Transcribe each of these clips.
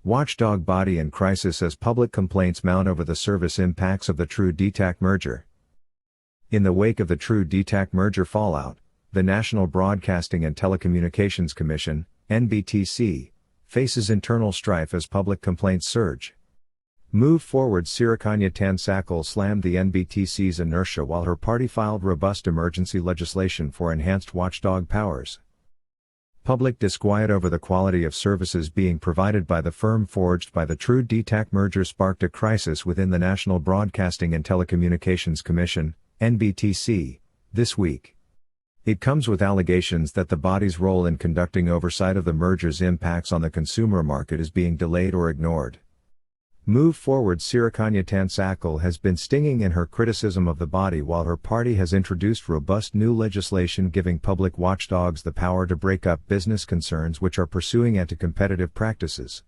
Watchdog body in crisis as public complaints mount over the service impacts of the True DTAC merger. In the wake of the True DTAC merger fallout, the National Broadcasting and Telecommunications Commission, NBTC, faces internal strife as public complaints surge. Move Forward Sirikanya Tansakul slammed the NBTC's inertia while her party filed robust emergency legislation for enhanced watchdog powers. Public disquiet over the quality of services being provided by the firm forged by the True DTAC merger sparked a crisis within the National Broadcasting and Telecommunications Commission, NBTC, this week. It comes with allegations that the body's role in conducting oversight of the merger's impacts on the consumer market is being delayed or ignored. Move Forward Sirikanya Tansakul has been stinging in her criticism of the body while her party has introduced robust new legislation giving public watchdogs the power to break up business concerns which are pursuing anti-competitive practices.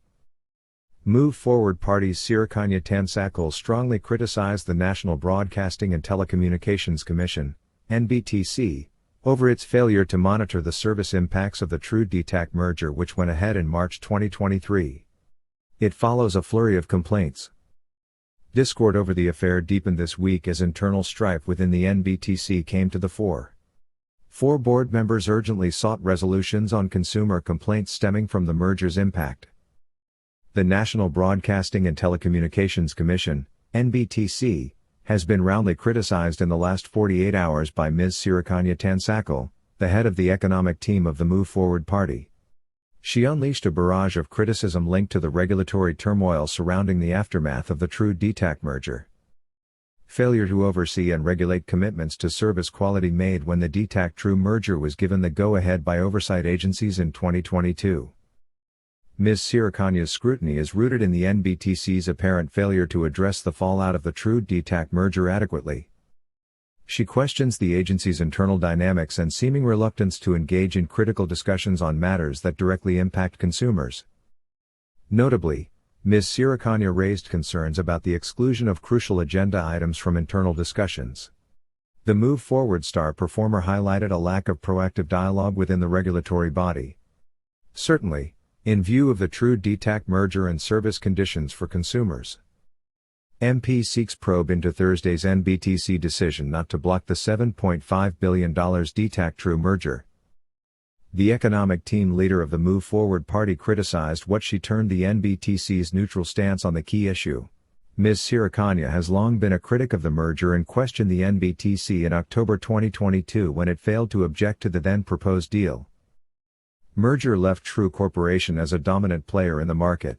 Move Forward party's Sirikanya Tansakul strongly criticized the National Broadcasting and Telecommunications Commission, NBTC, over its failure to monitor the service impacts of the True DTAC merger which went ahead in March 2023. It follows a flurry of complaints. Discord over the affair deepened this week as internal strife within the NBTC came to the fore. 4 board members urgently sought resolutions on consumer complaints stemming from the merger's impact. The National Broadcasting and Telecommunications Commission, NBTC, has been roundly criticized in the last 48 hours by Ms. Sirikanya Tansakul, the head of the economic team of the Move Forward Party. She unleashed a barrage of criticism linked to the regulatory turmoil surrounding the aftermath of the True DTAC merger. Failure to oversee and regulate commitments to service quality made when the DTAC True merger was given the go-ahead by oversight agencies in 2022. Ms. Sirikanya's scrutiny is rooted in the NBTC's apparent failure to address the fallout of the True DTAC merger adequately. She questions the agency's internal dynamics and seeming reluctance to engage in critical discussions on matters that directly impact consumers. Notably, Ms. Sirikanya raised concerns about the exclusion of crucial agenda items from internal discussions. The Move Forward star performer highlighted a lack of proactive dialogue within the regulatory body. Certainly, in view of the True DTAC merger and service conditions for consumers. MP seeks probe into Thursday's NBTC decision not to block the $7.5 billion DTAC True merger. The economic team leader of the Move Forward party criticized what she termed the NBTC's neutral stance on the key issue. Ms. Sirikanya has long been a critic of the merger and questioned the NBTC in October 2022 when it failed to object to the then proposed deal. Merger left True Corporation as a dominant player in the market.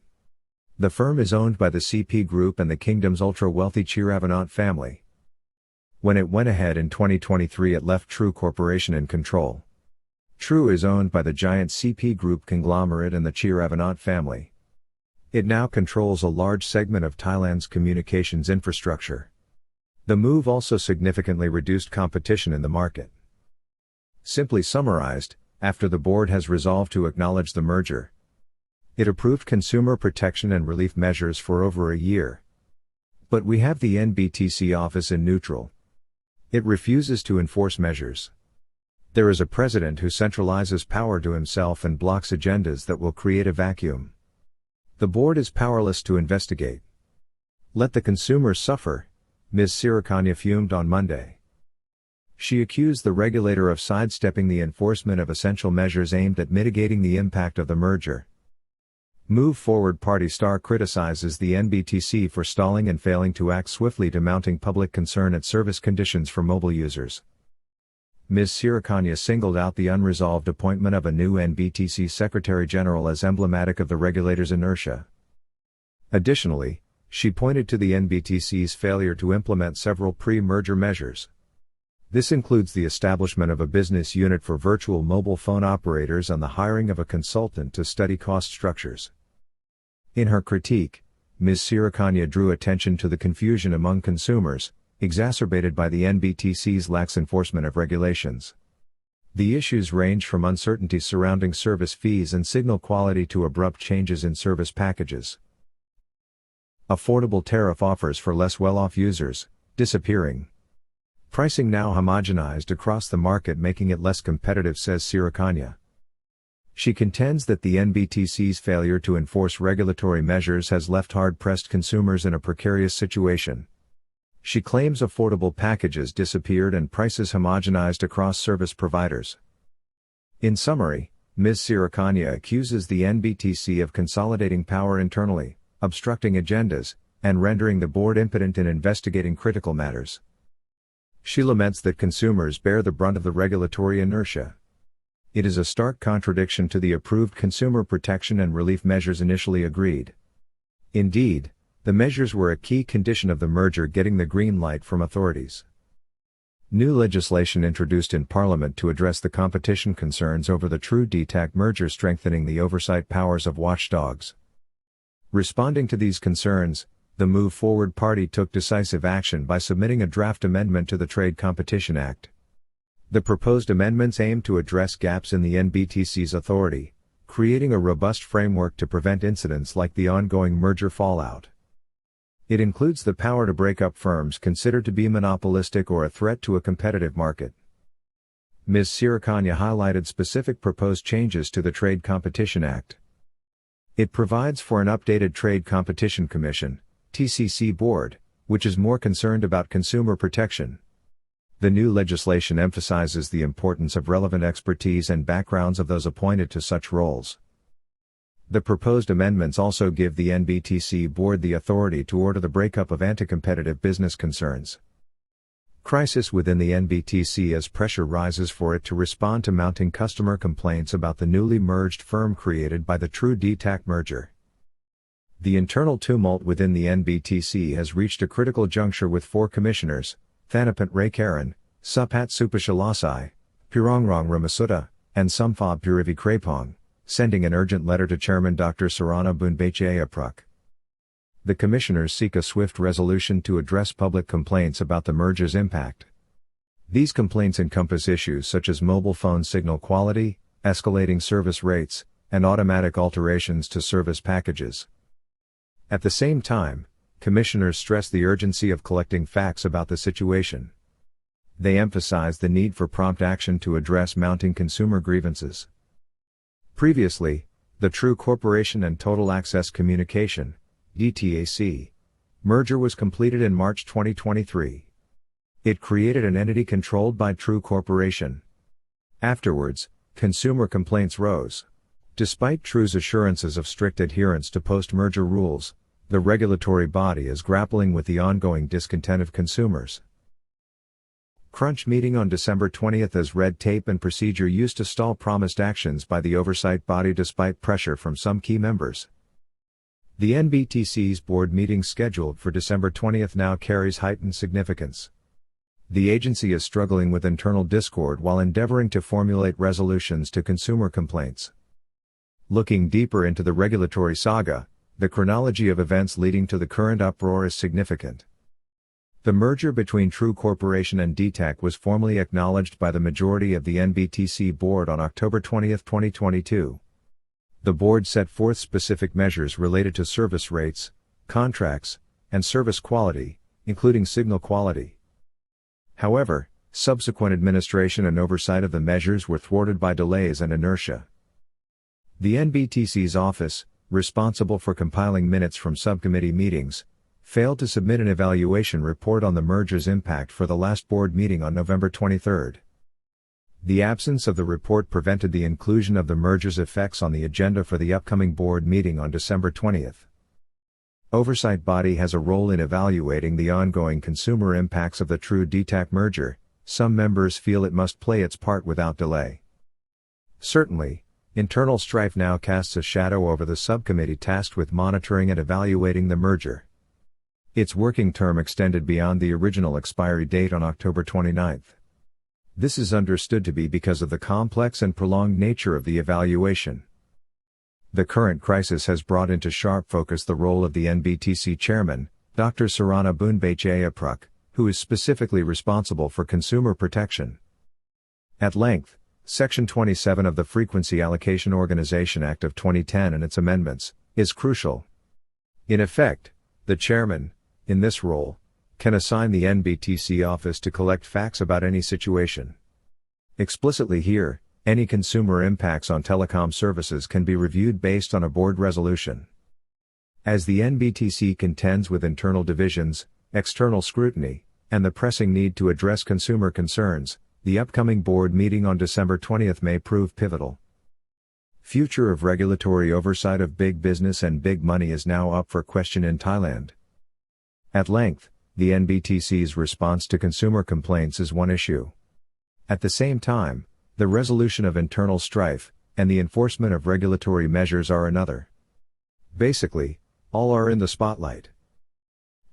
The firm is owned by the CP Group and the kingdom's ultra-wealthy Chiravanant family. When it went ahead in 2023 it left True Corporation in control. True is owned by the giant CP Group conglomerate and the Chiravanant family. It now controls a large segment of Thailand's communications infrastructure. The move also significantly reduced competition in the market. Simply summarized, after the board has resolved to acknowledge the merger, it approved consumer protection and relief measures for over a year. But we have the NBTC office in neutral. It refuses to enforce measures. There is a president who centralizes power to himself and blocks agendas that will create a vacuum. The board is powerless to investigate. Let the consumers suffer, Ms. Sirikanya fumed on Monday. She accused the regulator of sidestepping the enforcement of essential measures aimed at mitigating the impact of the merger. Move Forward party star criticizes the NBTC for stalling and failing to act swiftly to mounting public concern at service conditions for mobile users. Ms. Sirikanya singled out the unresolved appointment of a new NBTC Secretary General as emblematic of the regulator's inertia. Additionally, she pointed to the NBTC's failure to implement several pre-merger measures. This includes the establishment of a business unit for virtual mobile phone operators and the hiring of a consultant to study cost structures. In her critique, Ms. Sirikanya drew attention to the confusion among consumers, exacerbated by the NBTC's lax enforcement of regulations. The issues range from uncertainty surrounding service fees and signal quality to abrupt changes in service packages. Affordable tariff offers for less well-off users, disappearing. Pricing now homogenized across the market making it less competitive, says Sirikanya. She contends that the NBTC's failure to enforce regulatory measures has left hard-pressed consumers in a precarious situation. She claims affordable packages disappeared and prices homogenized across service providers. In summary, Ms. Sirikanya accuses the NBTC of consolidating power internally, obstructing agendas, and rendering the board impotent in investigating critical matters. She laments that consumers bear the brunt of the regulatory inertia. It is a stark contradiction to the approved consumer protection and relief measures initially agreed. Indeed, the measures were a key condition of the merger getting the green light from authorities. New legislation introduced in Parliament to address the competition concerns over the True DTAC merger, strengthening the oversight powers of watchdogs. Responding to these concerns, the Move Forward Party took decisive action by submitting a draft amendment to the Trade Competition Act. The proposed amendments aim to address gaps in the NBTC's authority, creating a robust framework to prevent incidents like the ongoing merger fallout. It includes the power to break up firms considered to be monopolistic or a threat to a competitive market. Ms. Sirikanya highlighted specific proposed changes to the Trade Competition Act. It provides for an updated Trade Competition Commission, TCC board, which is more concerned about consumer protection. The new legislation emphasizes the importance of relevant expertise and backgrounds of those appointed to such roles. The proposed amendments also give the NBTC board the authority to order the breakup of anti-competitive business concerns. Crisis within the NBTC as pressure rises for it to respond to mounting customer complaints about the newly merged firm created by the True DTAC merger. The internal tumult within the NBTC has reached a critical juncture with 4 commissioners, Thanapat Raykaran, Supat Supashalasai, Pirongrong Ramasutta, and Sumphab Purivi Krapong, sending an urgent letter to Chairman Dr. Sarana Bunbachayaprak. The commissioners seek a swift resolution to address public complaints about the merger's impact. These complaints encompass issues such as mobile phone signal quality, escalating service rates, and automatic alterations to service packages. At the same time, commissioners stress the urgency of collecting facts about the situation. They emphasize the need for prompt action to address mounting consumer grievances. Previously, the True Corporation and Total Access Communication (DTAC) merger was completed in March 2023. It created an entity controlled by True Corporation. Afterwards, consumer complaints rose. Despite True's assurances of strict adherence to post-merger rules, the regulatory body is grappling with the ongoing discontent of consumers. Crunch meeting on December 20 as red tape and procedure used to stall promised actions by the oversight body despite pressure from some key members. The NBTC's board meeting scheduled for December 20 now carries heightened significance. The agency is struggling with internal discord while endeavoring to formulate resolutions to consumer complaints. Looking deeper into the regulatory saga, the chronology of events leading to the current uproar is significant. The merger between True Corporation and DTAC was formally acknowledged by the majority of the NBTC board on October 20, 2022. The board set forth specific measures related to service rates, contracts, and service quality, including signal quality. However, subsequent administration and oversight of the measures were thwarted by delays and inertia. The NBTC's office, responsible for compiling minutes from subcommittee meetings, failed to submit an evaluation report on the merger's impact for the last board meeting on November 23. The absence of the report prevented the inclusion of the merger's effects on the agenda for the upcoming board meeting on December 20. Oversight body has a role in evaluating the ongoing consumer impacts of the True DTAC merger. Some members feel it must play its part without delay. Certainly, internal strife now casts a shadow over the subcommittee tasked with monitoring and evaluating the merger. Its working term extended beyond the original expiry date on October 29. This is understood to be because of the complex and prolonged nature of the evaluation. The current crisis has brought into sharp focus the role of the NBTC chairman, Dr. Sarana Bunbachayaprak, who is specifically responsible for consumer protection. At length, Section 27 of the Frequency Allocation Organization Act of 2010 and its amendments, is crucial. In effect, the chairman, in this role, can assign the NBTC office to collect facts about any situation. Explicitly here, any consumer impacts on telecom services can be reviewed based on a board resolution. As the NBTC contends with internal divisions, external scrutiny, and the pressing need to address consumer concerns, the upcoming board meeting on December 20 may prove pivotal. Future of regulatory oversight of big business and big money is now up for question in Thailand. At length, the NBTC's response to consumer complaints is one issue. At the same time, the resolution of internal strife, and the enforcement of regulatory measures are another. Basically, all are in the spotlight.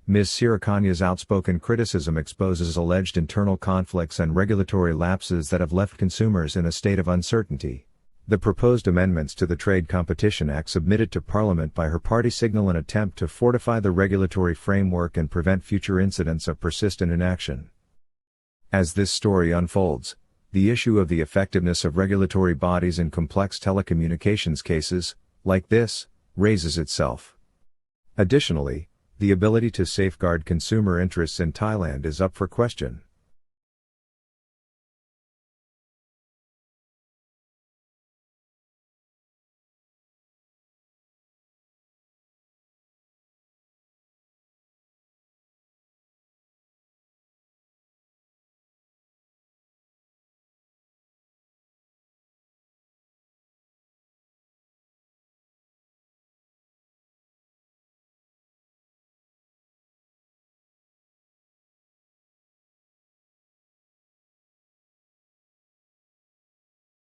Ms. Sirikanya's outspoken criticism exposes alleged internal conflicts and regulatory lapses that have left consumers in a state of uncertainty. The proposed amendments to the Trade Competition Act submitted to Parliament by her party signal an attempt to fortify the regulatory framework and prevent future incidents of persistent inaction. As this story unfolds, the issue of the effectiveness of regulatory bodies in complex telecommunications cases, like this, raises itself. Additionally, the ability to safeguard consumer interests in Thailand is up for question.